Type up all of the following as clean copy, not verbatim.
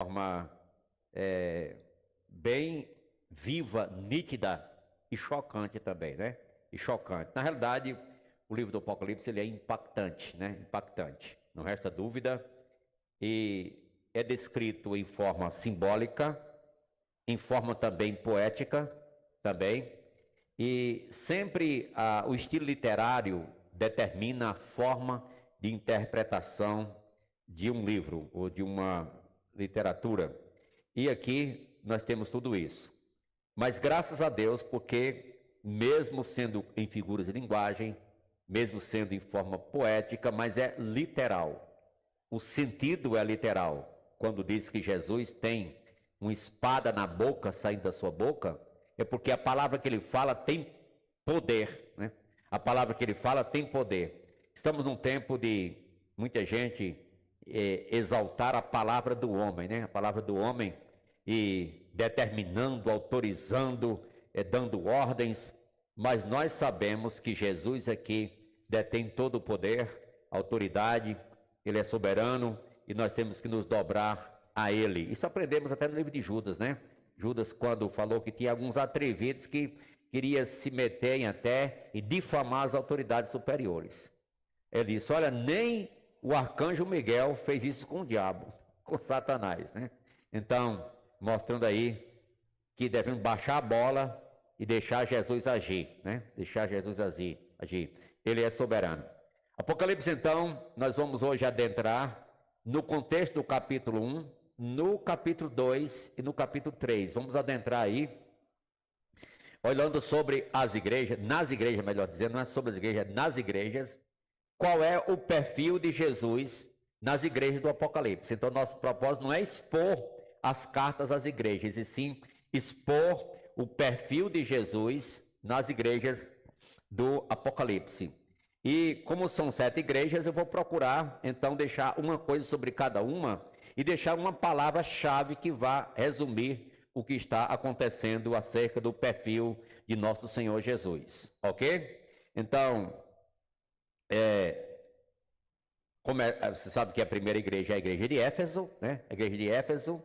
Forma bem viva, nítida e chocante também, né? E chocante. Na realidade, o livro do Apocalipse ele é impactante, né? Impactante, não resta dúvida. E é descrito em forma simbólica, em forma também poética, também. E sempre o estilo literário determina a forma de interpretação de um livro ou de uma literatura. E aqui nós temos tudo isso. Mas graças a Deus, porque mesmo sendo em figuras de linguagem, mesmo sendo em forma poética, mas é literal. O sentido é literal. Quando diz que Jesus tem uma espada na boca, saindo da sua boca, é porque a palavra que ele fala tem poder, né? A palavra que ele fala tem poder. Estamos num tempo de muita gente exaltar a palavra do homem, né? A palavra do homem e determinando, autorizando, dando ordens, mas nós sabemos que Jesus aqui detém todo o poder, autoridade, ele é soberano e nós temos que nos dobrar a ele. Isso aprendemos até no livro de Judas, né? Judas, quando falou que tinha alguns atrevidos que queria se meter até e difamar as autoridades superiores. Ele disse: olha, nem o arcanjo Miguel fez isso com o diabo, com Satanás, né? Então, mostrando aí que devemos baixar a bola e deixar Jesus agir, né? Deixar Jesus agir. Ele é soberano. Apocalipse, então, nós vamos hoje adentrar no contexto do capítulo 1, no capítulo 2 e no capítulo 3. Vamos adentrar aí, olhando sobre as igrejas, nas igrejas, melhor dizendo, não é sobre as igrejas, nas igrejas, qual é o perfil de Jesus nas igrejas do Apocalipse. Então, nosso propósito não é expor as cartas às igrejas, e sim expor o perfil de Jesus nas igrejas do Apocalipse. E como são 7 igrejas, eu vou procurar, então, deixar uma coisa sobre cada uma e deixar uma palavra-chave que vá resumir o que está acontecendo acerca do perfil de nosso Senhor Jesus, ok? Então, você sabe que a primeira igreja é a igreja de Éfeso, né? A igreja de Éfeso.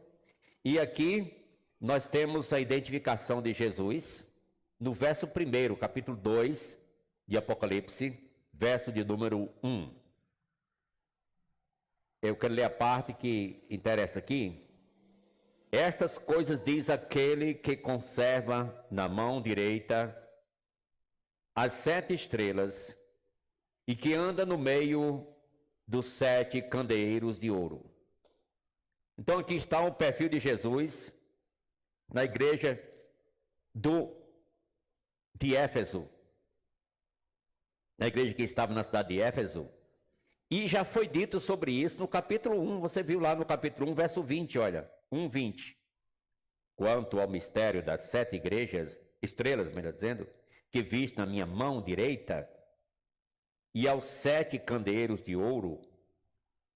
E aqui nós temos a identificação de Jesus no verso 1, capítulo 2 de Apocalipse, verso de número 1. Eu quero ler a parte que interessa aqui. Estas coisas diz aquele que conserva na mão direita as 7 estrelas e que anda no meio dos 7 candeeiros de ouro. Então aqui está o perfil de Jesus na igreja de Éfeso, na igreja que estava na cidade de Éfeso. E já foi dito sobre isso no capítulo 1, você viu lá no capítulo 1, verso 20, olha, 1:20. Quanto ao mistério das 7 igrejas, estrelas, melhor dizendo, que viste na minha mão direita, e aos 7 candeeiros de ouro,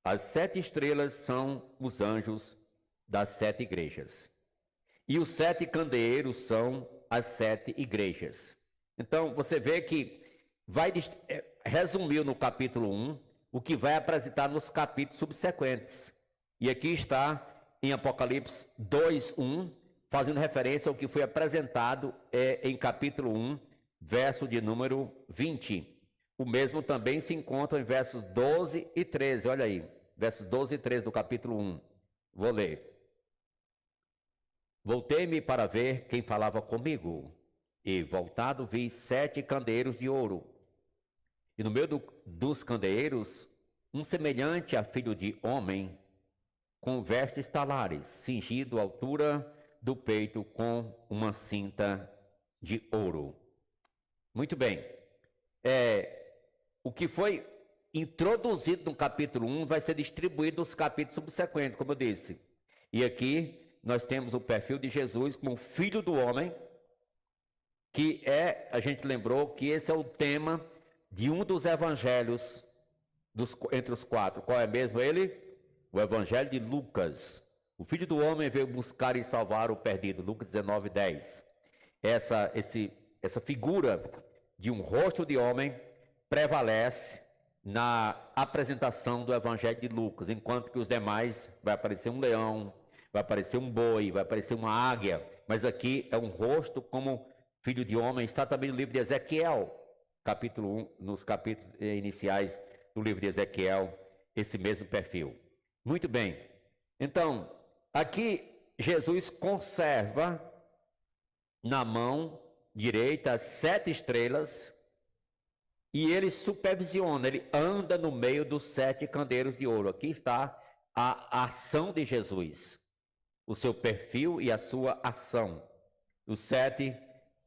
as 7 estrelas são os anjos das 7 igrejas. E os 7 candeeiros são as 7 igrejas. Então, você vê que resumiu no capítulo 1 o que vai apresentar nos capítulos subsequentes. E aqui está em Apocalipse 2:1, fazendo referência ao que foi apresentado em capítulo 1, verso de número 20. O mesmo também se encontra em versos 12 e 13. Olha aí, versos 12 e 13 do capítulo 1. Vou ler. Voltei-me para ver quem falava comigo, e voltado vi 7 candeeiros de ouro. E no meio dos candeeiros, um semelhante a filho de homem, com vestes talares, cingido à altura do peito com uma cinta de ouro. Muito bem. O que foi introduzido no capítulo 1 vai ser distribuído nos capítulos subsequentes, como eu disse. E aqui nós temos o perfil de Jesus como filho do homem, que a gente lembrou que esse é o tema de um dos evangelhos entre os 4. Qual é mesmo ele? O evangelho de Lucas. O filho do homem veio buscar e salvar o perdido. Lucas 19:10. Essa figura de um rosto de homem prevalece na apresentação do evangelho de Lucas, enquanto que os demais vai aparecer um leão, vai parecer um boi, vai parecer uma águia, mas aqui é um rosto como filho de homem. Está também no livro de Ezequiel, capítulo 1, nos capítulos iniciais do livro de Ezequiel, esse mesmo perfil. Muito bem, então, aqui Jesus conserva na mão direita 7 estrelas e ele supervisiona, ele anda no meio dos 7 candeeiros de ouro. Aqui está a ação de Jesus, o seu perfil e a sua ação. Os 7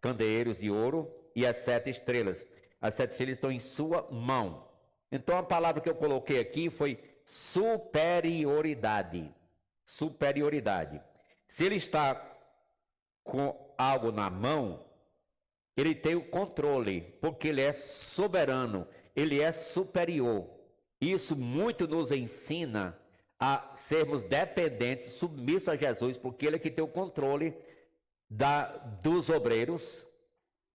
candeeiros de ouro e as 7 estrelas. As 7 estrelas estão em sua mão. Então a palavra que eu coloquei aqui foi superioridade. Superioridade. Se ele está com algo na mão, ele tem o controle, porque ele é soberano, ele é superior. Isso muito nos ensina a sermos dependentes, submissos a Jesus, porque ele é que tem o controle dos obreiros,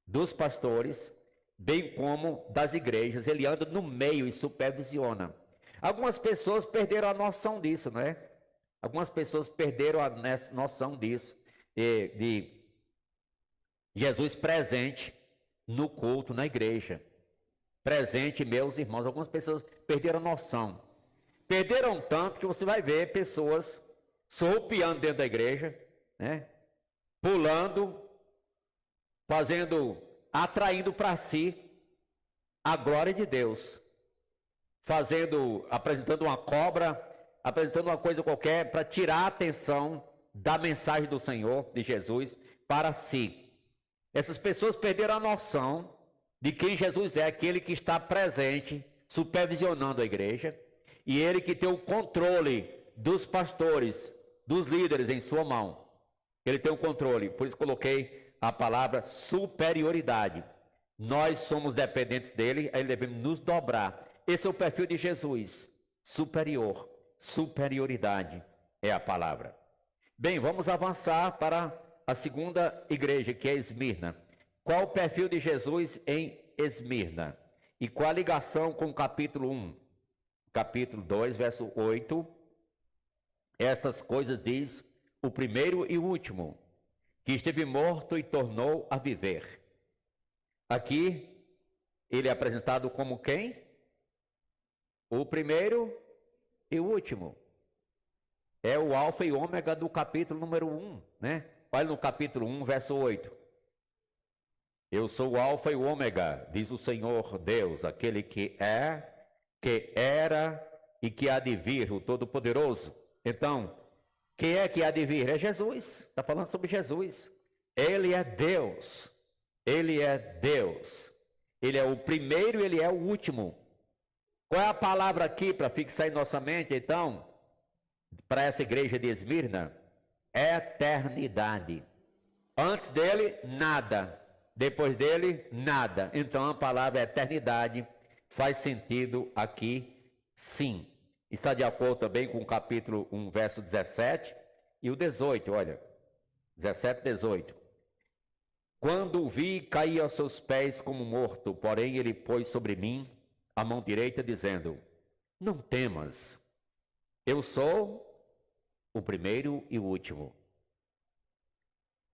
dos pastores, bem como das igrejas. Ele anda no meio e supervisiona. Algumas pessoas perderam a noção disso, não é? Algumas pessoas perderam a noção disso, de Jesus presente no culto, na igreja. Presente, meus irmãos. Algumas pessoas perderam a noção. Perderam tanto que você vai ver pessoas surrupiando dentro da igreja, né? Pulando, atraindo para si a glória de Deus. Apresentando uma cobra, apresentando uma coisa qualquer para tirar a atenção da mensagem do Senhor, de Jesus, para si. Essas pessoas perderam a noção de quem Jesus é, aquele que está presente, supervisionando a igreja, e ele que tem o controle dos pastores, dos líderes em sua mão. Ele tem o controle, por isso coloquei a palavra superioridade. Nós somos dependentes dele, aí devemos nos dobrar. Esse é o perfil de Jesus, superior, superioridade é a palavra. Bem, vamos avançar para a segunda igreja, que é Esmirna. Qual o perfil de Jesus em Esmirna? E qual a ligação com o capítulo 1? Capítulo 2, verso 8. Estas coisas diz o primeiro e o último, que esteve morto e tornou a viver. Aqui, ele é apresentado como quem? O primeiro e o último. É o alfa e ômega do capítulo número 1, né? Olha no capítulo 1, verso 8. Eu sou o alfa e o ômega, diz o Senhor Deus, aquele que é, que era e que há de vir, o Todo-Poderoso. Então, quem é que há de vir? É Jesus, está falando sobre Jesus. Ele é Deus, ele é Deus. Ele é o primeiro e ele é o último. Qual é a palavra aqui para fixar em nossa mente, então, para essa igreja de Esmirna? Eternidade. Antes dele, nada. Depois dele, nada. Então a palavra eternidade faz sentido aqui, sim. Está de acordo também com o capítulo 1, verso 17 e o 18, olha. 17 e 18. Quando o vi, caí aos seus pés como morto, porém ele pôs sobre mim a mão direita, dizendo: não temas, eu sou o primeiro e o último.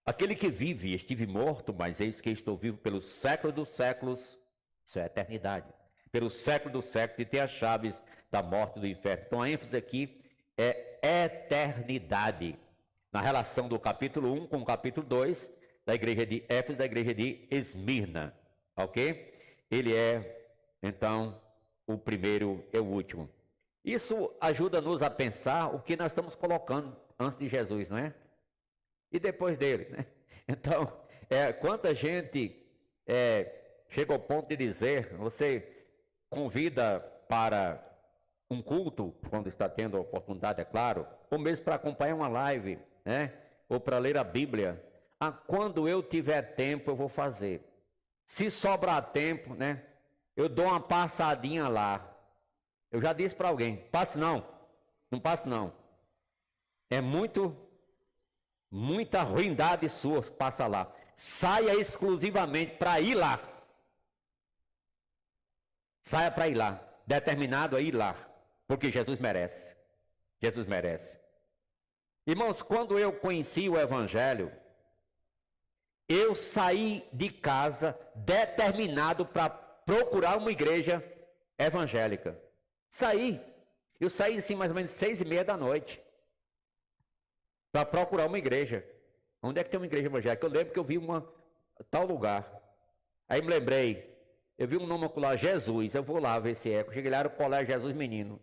Aquele que vive, estive morto, mas eis que estou vivo pelos séculos dos séculos, isso é a eternidade, pelos séculos dos séculos, e tem as chaves da morte e do inferno. Então a ênfase aqui é eternidade, na relação do capítulo 1 com o capítulo 2, da igreja de Éfeso e da igreja de Esmirna, ok? Ele é, então, o primeiro e o último. Isso ajuda-nos a pensar o que nós estamos colocando antes de Jesus, não é? E depois dele, né? Então, quanta gente chega ao ponto de dizer, você convida para um culto, quando está tendo a oportunidade, é claro, ou mesmo para acompanhar uma live, né? Ou para ler a Bíblia. Ah, quando eu tiver tempo, eu vou fazer. Se sobrar tempo, né? Eu dou uma passadinha lá. Eu já disse para alguém, passe não, não passe não. É muita ruindade sua, passa lá. Saia exclusivamente para ir lá. Saia para ir lá, determinado a ir lá, porque Jesus merece. Jesus merece. Irmãos, quando eu conheci o Evangelho, eu saí de casa determinado para procurar uma igreja evangélica. Eu saí assim mais ou menos 6:30 da noite para procurar uma igreja. Onde é que tem uma igreja evangélica? Eu lembro que eu vi uma tal lugar. Aí me lembrei, eu vi um nome lá, Jesus. Eu vou lá ver se é. Eu cheguei lá, era o Colégio Jesus Menino.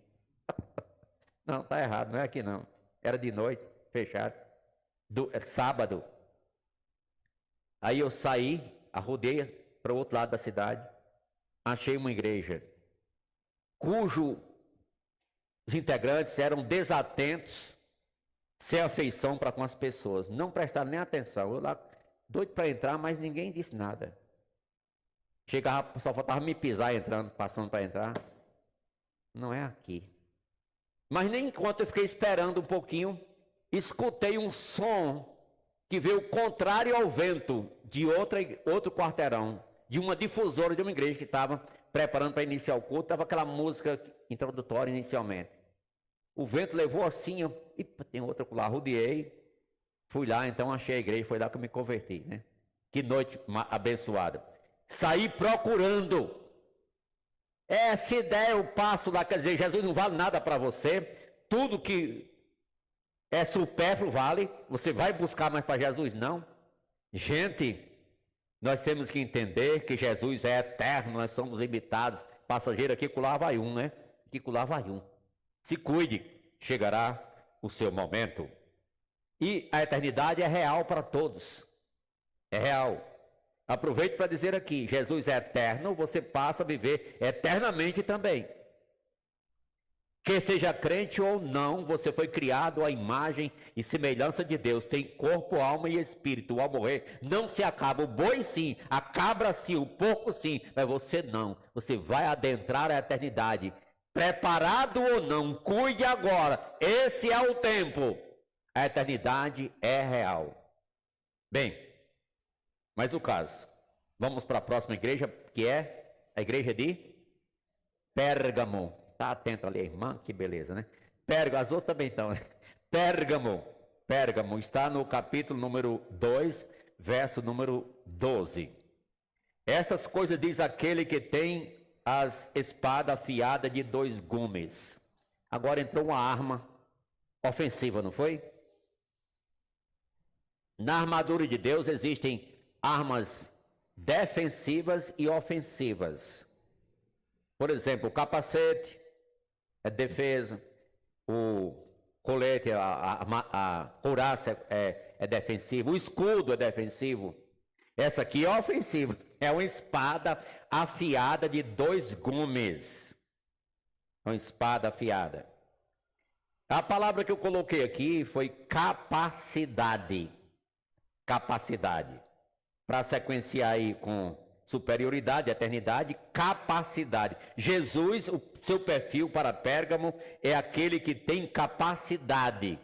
Não, tá errado, não é aqui não. Era de noite, fechado. Sábado. Aí eu saí, arrodei para o outro lado da cidade, achei uma igreja cujos integrantes eram desatentos, sem afeição para com as pessoas, não prestaram nem atenção. Eu lá, doido para entrar, mas ninguém disse nada. Chegava, só faltava me pisar entrando, passando para entrar. Não é aqui. Mas nem enquanto eu fiquei esperando um pouquinho, escutei um som que veio contrário ao vento de outro quarteirão, de uma difusora de uma igreja que estava preparando para iniciar o culto. Estava aquela música introdutória inicialmente. O vento levou assim, tem outra lá, rodeei, fui lá, então achei a igreja, foi lá que eu me converti, né? Que noite abençoada. Saí procurando. Essa ideia eu passo lá, quer dizer, Jesus não vale nada para você, tudo que é supérfluo vale, você vai buscar mais para Jesus? Não. Gente, nós temos que entender que Jesus é eterno, nós somos limitados, passageiro aqui, com lá vai um, né? Aqui com lá vai um. Se cuide, chegará o seu momento. E a eternidade é real para todos. É real. Aproveito para dizer aqui, Jesus é eterno, você passa a viver eternamente também. Que seja crente ou não, você foi criado à imagem e semelhança de Deus. Tem corpo, alma e espírito. Ao morrer, não se acaba. O boi sim, a cabra sim, o porco sim, mas você não. Você vai adentrar a eternidade. Preparado ou não, cuide agora. Esse é o tempo. A eternidade é real. Bem, mas o caso, vamos para a próxima igreja, que é a igreja de Pérgamo. Está atento ali, irmã, que beleza, né? Pérgamo, as outras também estão, né? Pérgamo, está no capítulo número 2, verso número 12. Estas coisas diz aquele que tem as espadas afiadas de 2 gumes. Agora entrou uma arma ofensiva, não foi? Na armadura de Deus existem armas defensivas e ofensivas. Por exemplo, o capacete é defesa, o colete, a couraça é defensivo, o escudo é defensivo. Essa aqui é ofensiva, é uma espada afiada de 2 gumes. Uma espada afiada. A palavra que eu coloquei aqui foi capacidade. Capacidade. Para sequenciar aí com superioridade, eternidade, capacidade. Jesus, o seu perfil para Pérgamo é aquele que tem capacidade.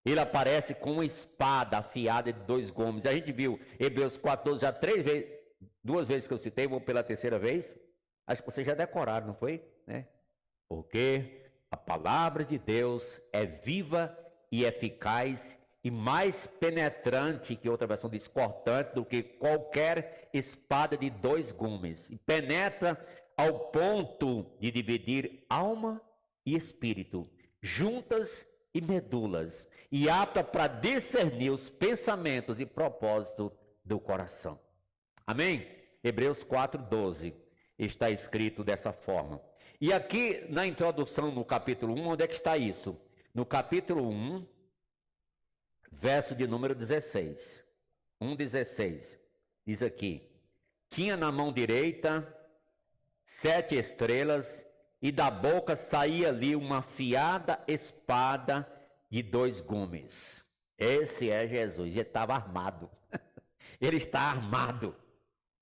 Ele aparece com uma espada afiada de 2 gumes. A gente viu Hebreus 4:12 já 2 vezes que eu citei, vou pela terceira vez. Acho que vocês já decoraram, não foi? Né? Porque a palavra de Deus é viva e eficaz e mais penetrante, que outra versão diz cortante, do que qualquer espada de 2 gumes. E penetra ao ponto de dividir alma e espírito, juntas e medulas, e apta para discernir os pensamentos e propósitos do coração. Amém? Hebreus 4:12 está escrito dessa forma. E aqui na introdução, no capítulo 1, onde é que está isso? No capítulo 1, verso de número 16. 1:16. Diz aqui: tinha na mão direita 7 estrelas, e da boca saía-lhe uma afiada espada de 2 gumes. Esse é Jesus, ele estava armado. Ele está armado.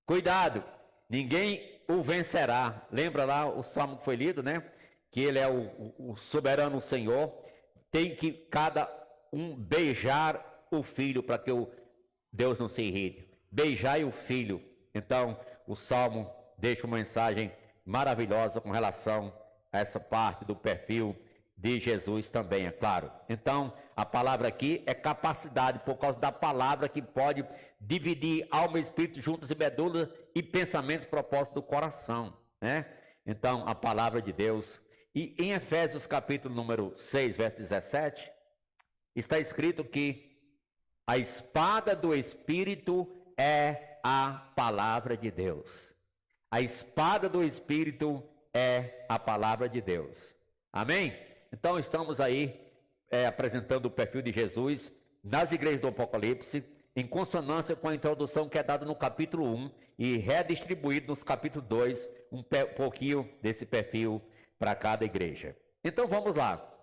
Cuidado, ninguém o vencerá. Lembra lá o salmo que foi lido, né? Que ele é o soberano Senhor. Tem que cada um beijar o filho para que Deus não se irrite. Beijai o filho. Então, o salmo deixa uma mensagem maravilhosa com relação a essa parte do perfil de Jesus também, é claro. Então, a palavra aqui é capacidade, por causa da palavra que pode dividir alma e espírito juntos e medula e pensamentos, propósitos do coração, né? Então, a palavra de Deus. E em Efésios capítulo número 6, verso 17, está escrito que a espada do Espírito é a palavra de Deus. A espada do Espírito é a palavra de Deus. Amém? Então estamos aí apresentando o perfil de Jesus nas igrejas do Apocalipse, em consonância com a introdução que é dada no capítulo 1 e redistribuído nos capítulo 2, um pouquinho desse perfil para cada igreja. Então vamos lá.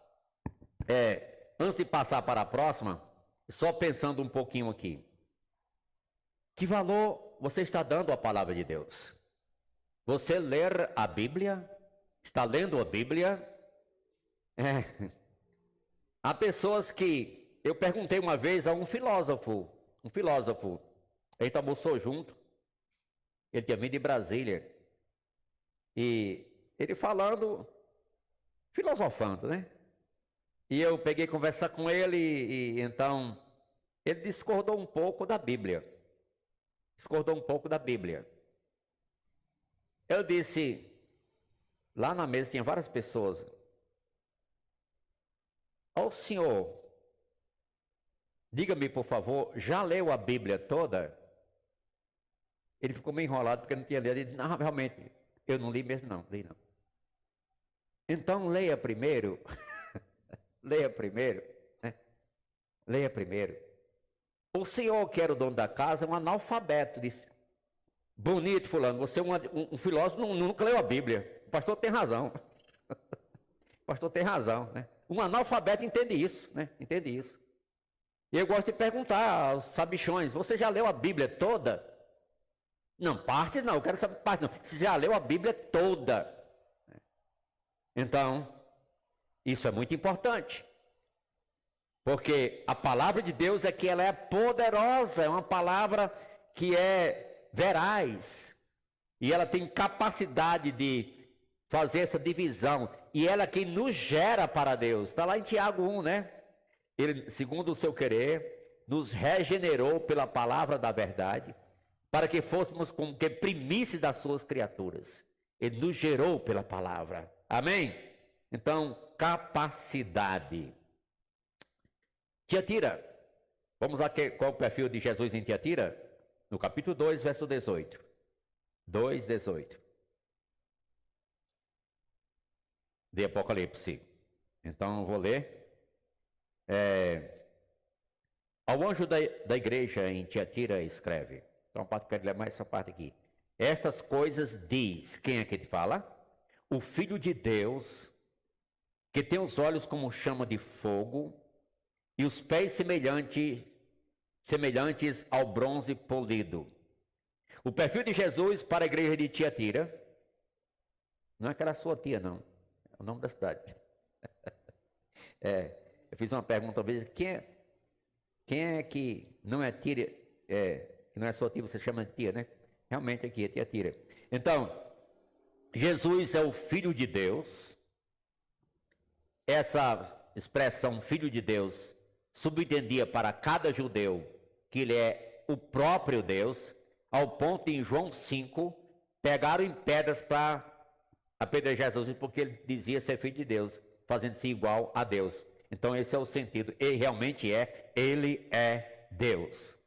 Antes de passar para a próxima, só pensando um pouquinho aqui. Que valor você está dando à palavra de Deus? Você ler a Bíblia? Está lendo a Bíblia? Há pessoas que... Eu perguntei uma vez a um filósofo, a gente almoçou junto, ele tinha vindo de Brasília, e ele falando, filosofando, né? E eu peguei conversar com ele, e então, ele discordou um pouco da Bíblia. Eu disse, lá na mesa tinha várias pessoas, ó senhor, diga-me por favor, já leu a Bíblia toda? Ele ficou meio enrolado porque não tinha lido. Ele disse, não, realmente, eu não li mesmo não, li não. Então leia primeiro, leia primeiro. O senhor que era o dono da casa é um analfabeto, disse, bonito fulano, você é um filósofo, nunca leu a Bíblia. O pastor tem razão. O pastor tem razão, né? Um analfabeto entende isso, né? Entende isso. E eu gosto de perguntar aos sabichões, você já leu a Bíblia toda? Não, parte não, eu quero saber parte não. Você já leu a Bíblia toda? Então, isso é muito importante. Porque a palavra de Deus é que ela é poderosa, é uma palavra que é veraz. E ela tem capacidade de fazer essa divisão. E ela é quem nos gera para Deus. Está lá em Tiago 1, né? Ele, segundo o seu querer, nos regenerou pela palavra da verdade, para que fôssemos como que primícias das suas criaturas. Ele nos gerou pela palavra. Amém? Então, capacidade. Tiatira. Vamos lá, qual é o perfil de Jesus em Tiatira? No capítulo 2, verso 18. 2:18. De Apocalipse. Então, eu vou ler. Ao anjo da igreja em Tiatira escreve. Então, quero ler mais essa parte aqui. Estas coisas diz, quem é que te fala? O Filho de Deus, que tem os olhos como chama de fogo e os pés semelhantes ao bronze polido. O perfil de Jesus para a igreja de Tiatira, não é aquela sua tia, não. É o nome da cidade. Eu fiz uma pergunta uma vez, quem é que não é tia, que não é sua tia, você chama de tia, né? Realmente aqui é Tiatira. Então, Jesus é o Filho de Deus. Essa expressão Filho de Deus subentendia para cada judeu que ele é o próprio Deus, ao ponto em João 5, pegaram em pedras para apedrejar Jesus, porque ele dizia ser filho de Deus, fazendo-se igual a Deus. Então esse é o sentido, ele realmente ele é Deus.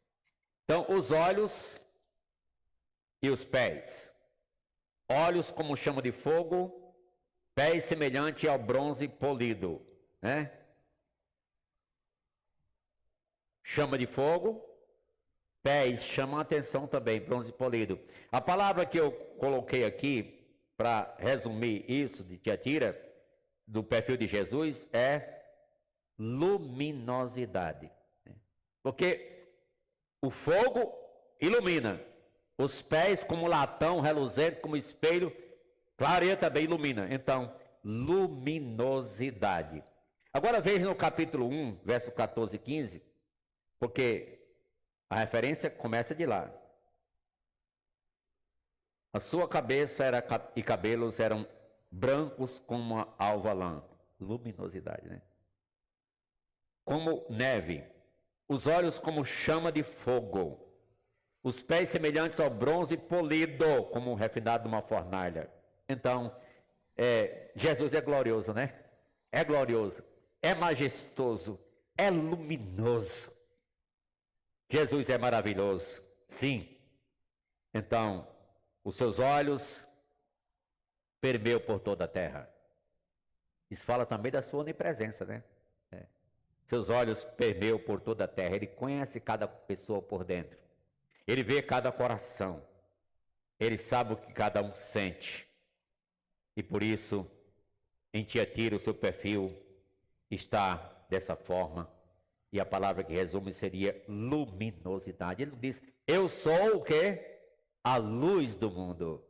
Então os olhos e os pés. Olhos como chama de fogo, pés semelhante ao bronze polido, né? Chama de fogo, pés chamam a atenção também, bronze polido. A palavra que eu coloquei aqui, para resumir isso de Tiatira, do perfil de Jesus, é luminosidade. Porque o fogo ilumina, os pés como latão reluzente, como espelho, clareia também ilumina. Então, luminosidade. Agora veja no capítulo 1, verso 14 e 15, porque a referência começa de lá. A sua cabeça e cabelos eram brancos como a alva lã, Luminosidade, né? Como neve, os olhos como chama de fogo, os pés semelhantes ao bronze polido, como refinado numa fornalha. Então, Jesus é glorioso, né? É glorioso, é majestoso, é luminoso. Jesus é maravilhoso, sim. Então, os seus olhos permeiam por toda a terra. Isso fala também da sua onipresença, né? Seus olhos permeiam por toda a terra. Ele conhece cada pessoa por dentro. Ele vê cada coração. Ele sabe o que cada um sente. E por isso, em Tiatira, o seu perfil está dessa forma. E a palavra que resume seria luminosidade. Ele não diz, eu sou o quê? A luz do mundo.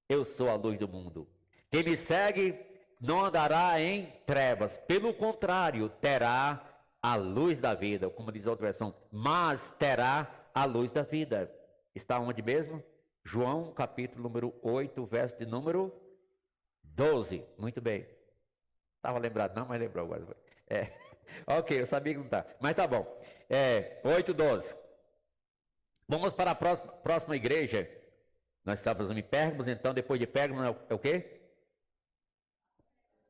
Eu sou a luz do mundo. Quem me segue não andará em trevas. Pelo contrário, terá a luz da vida. Como diz a outra versão, mas terá a luz da vida. Está onde mesmo? João, capítulo número 8, verso de número 12. Muito bem. Estava lembrado não, mas lembrou agora. Ok, eu sabia que não está. Mas tá bom. 8, 12. Vamos para a próxima igreja. Nós estávamos em Pérgamos, então depois de Pérgamos é o quê?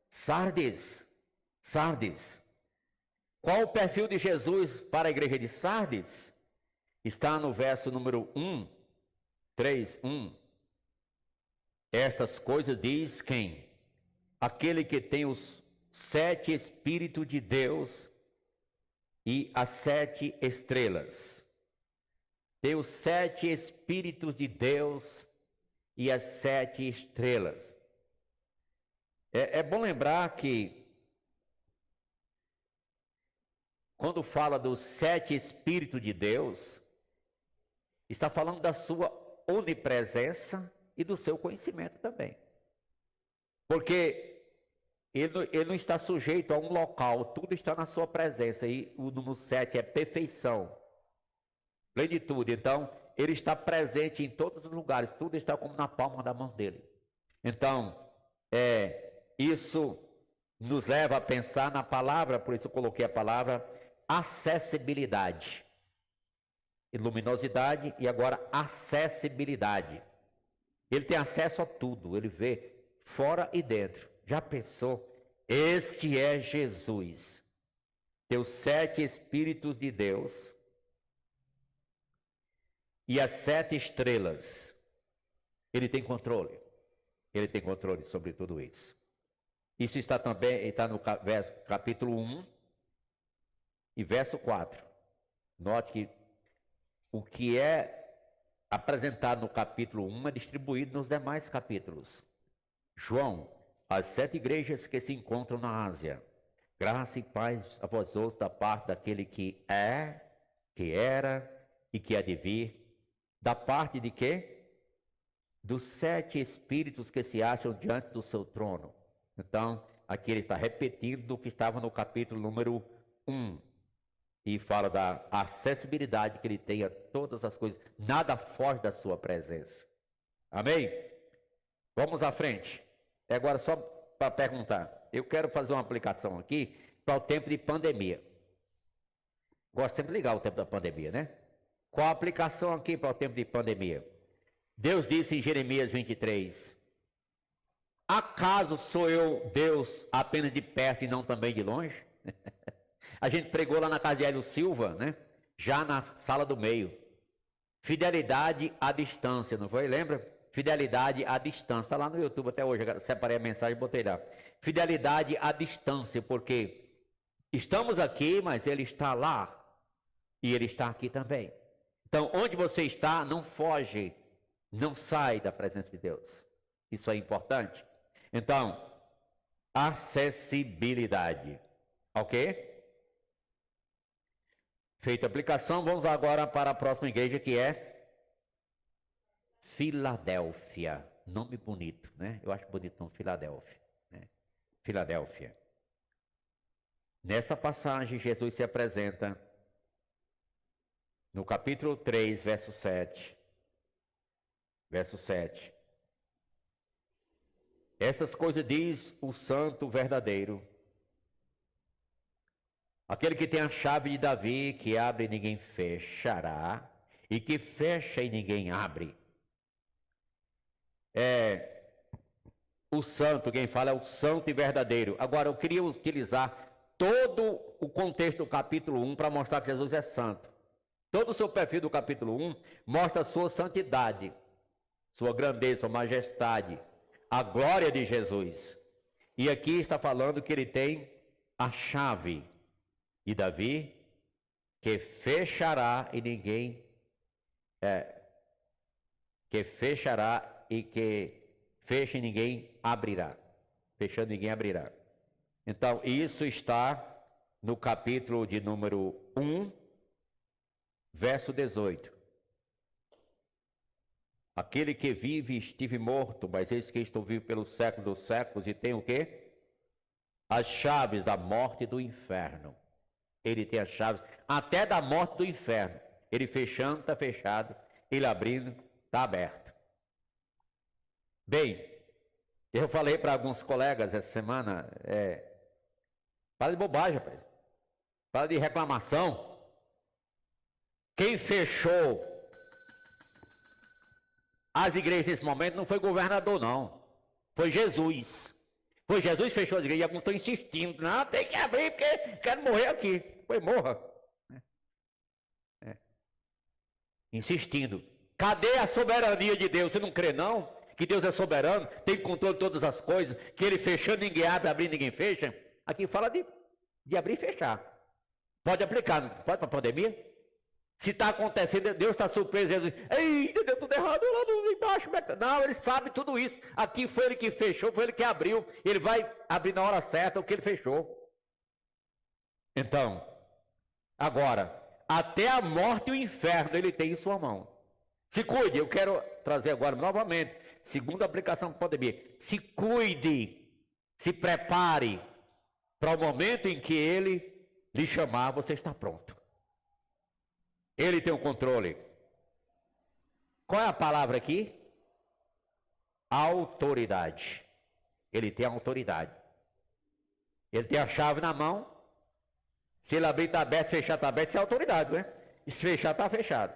Sardes. Sardes. Qual o perfil de Jesus para a igreja de Sardes? Está no verso número 1, 3, 1. Estas coisas diz quem? Aquele que tem os 7 Espíritos de Deus e as 7 estrelas. Tem os 7 Espíritos de Deus e as 7 estrelas. É bom lembrar que quando fala dos 7 Espíritos de Deus, está falando da sua onipresença e do seu conhecimento também. Porque ele não está sujeito a um local, tudo está na sua presença. E o número 7 é perfeição, plenitude. Então, ele está presente em todos os lugares, tudo está como na palma da mão dele. Então, isso nos leva a pensar na palavra, por isso eu coloquei a palavra acessibilidade. E luminosidade e agora acessibilidade. Ele tem acesso a tudo, ele vê fora e dentro. Já pensou? Este é Jesus. Tem os 7 Espíritos de Deus e as 7 estrelas. Ele tem controle. Ele tem controle sobre tudo isso. Isso está no capítulo 1 e verso 4. Note que o que é apresentado no capítulo 1 é distribuído nos demais capítulos. João, as 7 igrejas que se encontram na Ásia. Graça e paz a vós outros da parte daquele que é, que era e que há de vir. Da parte de quê? Dos 7 Espíritos que se acham diante do seu trono. Então, aqui ele está repetindo o que estava no capítulo número 1. E fala da acessibilidade que ele tem a todas as coisas. Nada foge da sua presença. Amém? Vamos à frente. Agora só para perguntar. Eu quero fazer uma aplicação aqui para o tempo de pandemia. Gosto sempre de ligar o tempo da pandemia, né? Qual a aplicação aqui para o tempo de pandemia? Deus disse em Jeremias 23. Acaso sou eu Deus apenas de perto e não também de longe? A gente pregou lá na casa de Hélio Silva, né? Já na sala do meio. Fidelidade à distância, não foi? Lembra? Fidelidade à distância. Está lá no YouTube até hoje. Eu separei a mensagem e botei lá. Fidelidade à distância, porque estamos aqui, mas Ele está lá. E Ele está aqui também. Então, onde você está, não foge, não sai da presença de Deus. Isso é importante. Então, acessibilidade. Ok? Feita a aplicação, vamos agora para a próxima igreja, que é Filadélfia. Nome bonito, né? Eu acho bonito o nome, Filadélfia. Né? Filadélfia. Nessa passagem, Jesus se apresenta no capítulo 3, verso 7. Verso 7. Essas coisas diz o santo verdadeiro, Aquele que tem a chave de Davi, que abre e ninguém fechará, e que fecha e ninguém abre. O santo, quem fala é o santo e verdadeiro. Agora, eu queria utilizar todo o contexto do capítulo 1 para mostrar que Jesus é santo. Todo o seu perfil do capítulo 1 mostra a sua santidade, sua grandeza, sua majestade, a glória de Jesus. E aqui está falando que ele tem a chave de Davi, que fechará e ninguém... que fechará e que fecha e ninguém abrirá. Fechando ninguém abrirá. Então, isso está no capítulo de número 1, verso 18. Aquele que vive estive morto, mas eis que estou vivo pelos séculos dos séculos, e tem o quê? As chaves da morte e do inferno. Ele tem as chaves até da morte do inferno. Ele fechando, está fechado. Ele abrindo, está aberto. Bem, eu falei para alguns colegas essa semana, fala de bobagem, rapaz. Fala de reclamação. Quem fechou as igrejas nesse momento não foi governador, não. Foi Jesus. Foi Jesus que fechou as igrejas. E alguns estão insistindo. Não, tem que abrir porque quero morrer aqui. Foi, morra. Insistindo. Cadê a soberania de Deus? Você não crê, não? Que Deus é soberano, tem controle de todas as coisas, que ele fechando ninguém abre, abrindo ninguém fecha. Aqui fala de abrir e fechar. Pode aplicar, não pode para a pandemia? Se está acontecendo, Deus está surpreso, Jesus, eita, deu tudo errado lá no embaixo. Não, ele sabe tudo isso. Aqui foi ele que fechou, foi ele que abriu. Ele vai abrir na hora certa o que ele fechou. Então, agora, até a morte e o inferno ele tem em sua mão. Se cuide, eu quero trazer agora novamente, segunda aplicação para a pandemia. Se cuide, se prepare para o momento em que ele lhe chamar, você está pronto. Ele tem o controle. Qual é a palavra aqui? Autoridade. Ele tem a autoridade. Ele tem a chave na mão. Se ele abrir, está aberto, se fechar, está aberto, isso é autoridade, né? E se fechar, está fechado.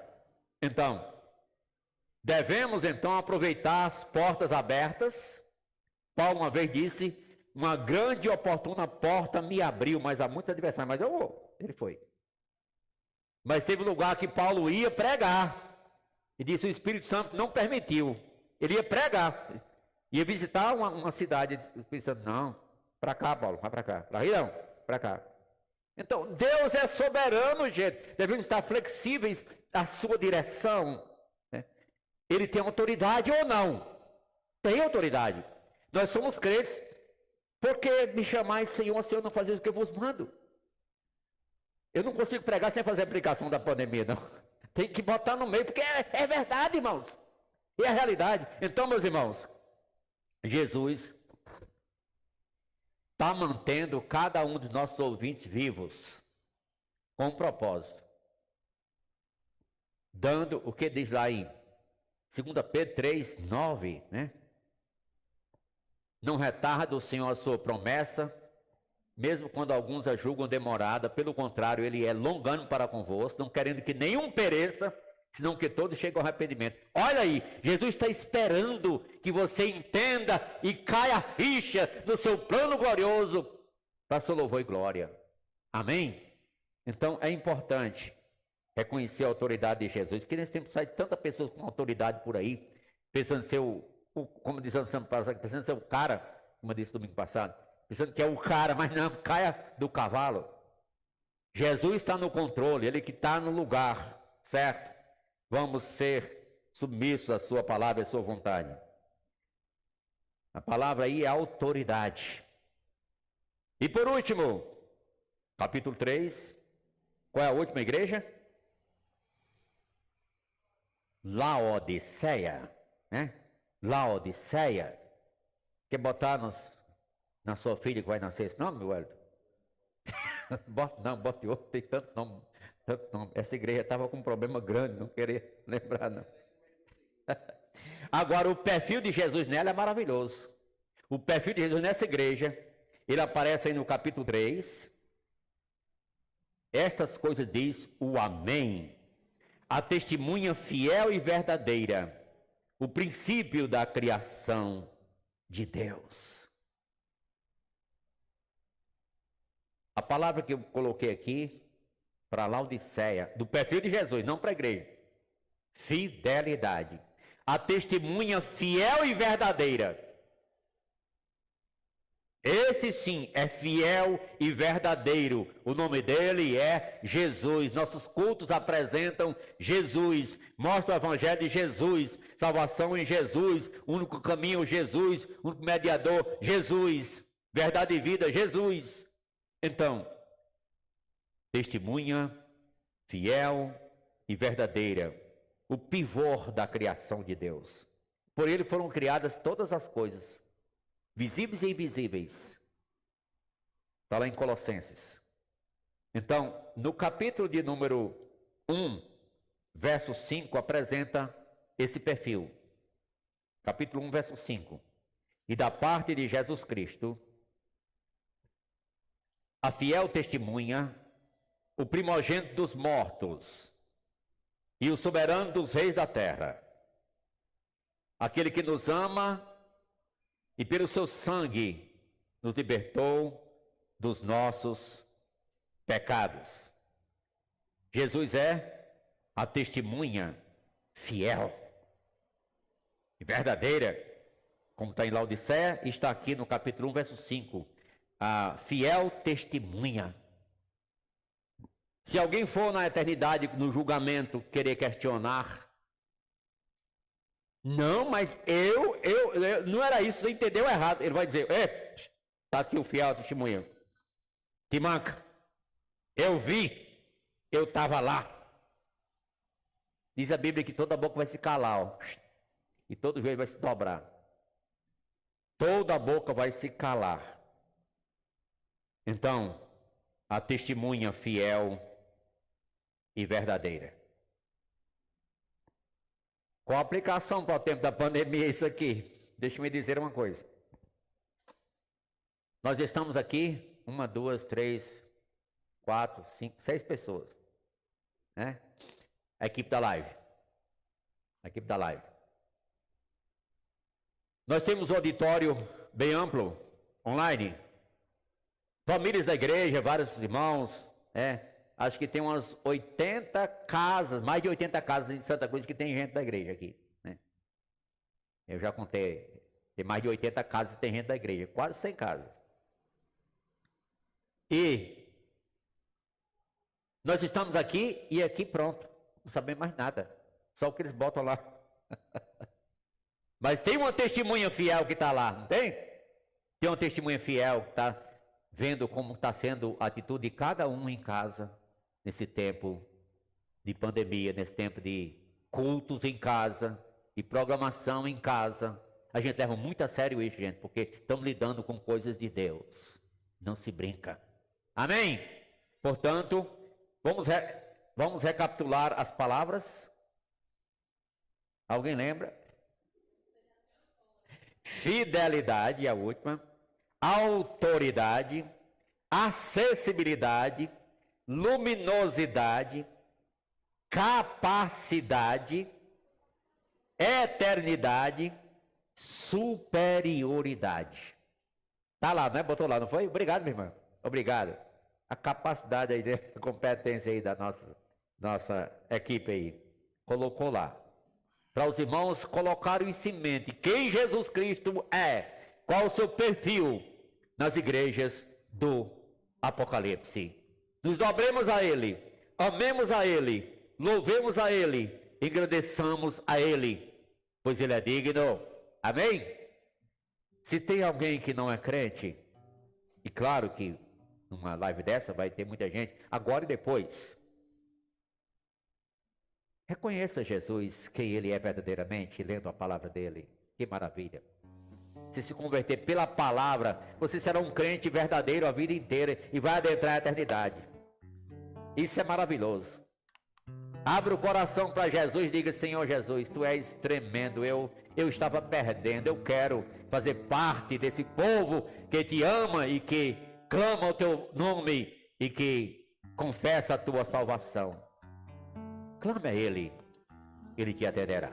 Então, devemos então aproveitar as portas abertas. Paulo uma vez disse, uma grande e oportuna porta me abriu, mas há muitos adversários, mas eu vou. Ele foi. Mas teve um lugar que Paulo ia pregar. E disse, o Espírito Santo não permitiu. Ele ia pregar. Ia visitar uma cidade. O Espírito Santo, não, para cá, Paulo, vai para cá. Para aí não, para cá. Então, Deus é soberano, gente. Devemos estar flexíveis à sua direção. Né? Ele tem autoridade ou não? Tem autoridade. Nós somos crentes. Por que me chamais, Senhor, se eu não fazer o que eu vos mando? Eu não consigo pregar sem fazer aplicação da pandemia, não. Tem que botar no meio, porque é verdade, irmãos. É a realidade. Então, meus irmãos, Jesus está mantendo cada um dos nossos ouvintes vivos com um propósito. Dando o que diz lá em 2 Pedro 3, 9, né? Não retarda o Senhor a sua promessa, mesmo quando alguns a julgam demorada, pelo contrário, ele é longânimo para convosco, não querendo que nenhum pereça, senão que todos cheguem ao arrependimento. Olha aí, Jesus está esperando que você entenda e caia a ficha no seu plano glorioso para seu louvor e glória. Amém? Então é importante reconhecer a autoridade de Jesus, porque nesse tempo sai tanta pessoa com autoridade por aí, pensando ser como diz o ano passado, pensando ser o cara, como eu disse domingo passado, pensando que é o cara, mas não, caia do cavalo. Jesus está no controle, ele que está no lugar, certo? Vamos ser submissos à sua palavra e à sua vontade. A palavra aí é autoridade. E por último, capítulo 3, qual é a última igreja? Laodiceia, né? Laodiceia. Quer botar na sua filha que vai nascer esse nome, meu Wellington? Bote outro, tem tanto nome. Essa igreja estava com um problema grande, não queria lembrar, não. Agora, o perfil de Jesus nela é maravilhoso. O perfil de Jesus nessa igreja, ele aparece aí no capítulo 3, Estas coisas diz o Amém, a testemunha fiel e verdadeira, o princípio da criação de Deus. A palavra que eu coloquei aqui, para Laodiceia, do perfil de Jesus, não para a igreja. Fidelidade. A testemunha fiel e verdadeira. Esse sim é fiel e verdadeiro. O nome dele é Jesus. Nossos cultos apresentam Jesus. Mostra o evangelho de Jesus. Salvação em Jesus. Único caminho, Jesus. Único mediador, Jesus. Verdade e vida, Jesus. Então, testemunha fiel e verdadeira. O pivô da criação de Deus. Por ele foram criadas todas as coisas, visíveis e invisíveis. Está lá em Colossenses. Então, no capítulo de número 1, verso 5, apresenta esse perfil. Capítulo 1, verso 5. E da parte de Jesus Cristo, a fiel testemunha, o primogênito dos mortos e o soberano dos reis da terra, aquele que nos ama e pelo seu sangue nos libertou dos nossos pecados. Jesus é a testemunha fiel e verdadeira, como está em Laodiceia, e está aqui no capítulo 1, verso 5. A fiel testemunha. Se alguém for na eternidade, no julgamento, querer questionar, não, mas eu não era isso, você entendeu errado. Ele vai dizer, está aqui o fiel testemunho. Te manca, eu vi, eu estava lá. Diz a Bíblia que toda boca vai se calar, ó, e todo joelho vai se dobrar. Toda boca vai se calar. Então, a testemunha fiel e verdadeira. Qual a aplicação para o tempo da pandemia isso aqui? Deixa-me dizer uma coisa. Nós estamos aqui, 1, 2, 3, 4, 5, 6 pessoas, né? A equipe da live. A equipe da live. Nós temos um auditório bem amplo, online. Famílias da igreja, vários irmãos, acho que tem umas 80 casas, mais de 80 casas em Santa Cruz que tem gente da igreja aqui, né? Eu já contei, tem mais de 80 casas que tem gente da igreja, quase 100 casas. E nós estamos aqui e aqui pronto, não sabemos mais nada, só o que eles botam lá. Mas tem uma testemunha fiel que está lá, não tem? Tem uma testemunha fiel que está vendo como está sendo a atitude de cada um em casa, nesse tempo de pandemia, nesse tempo de cultos em casa, de programação em casa. A gente leva muito a sério isso, gente, porque estamos lidando com coisas de Deus. Não se brinca. Amém? Portanto, vamos recapitular as palavras. Alguém lembra? Fidelidade, a última. Autoridade, acessibilidade, luminosidade, capacidade, eternidade, superioridade. Tá lá, né? Botou lá, não foi? Obrigado, minha irmã. Obrigado. A capacidade aí, a competência aí da nossa equipe aí. Colocou lá. Para os irmãos colocarem isso em mente. Quem Jesus Cristo é? Qual o seu perfil nas igrejas do Apocalipse? Nos dobremos a Ele, amemos a Ele, louvemos a Ele, engrandeçamos a Ele, pois Ele é digno. Amém? Se tem alguém que não é crente, e claro que numa live dessa vai ter muita gente, agora e depois, reconheça Jesus, quem Ele é verdadeiramente, lendo a palavra dEle. Que maravilha! Se converter pela palavra, você será um crente verdadeiro a vida inteira e vai adentrar a eternidade. Isso é maravilhoso. Abra o coração para Jesus e diga: Senhor Jesus, Tu és tremendo, eu estava perdendo, eu quero fazer parte desse povo que Te ama e que clama o Teu nome e que confessa a tua salvação, clame a Ele, Ele te atenderá.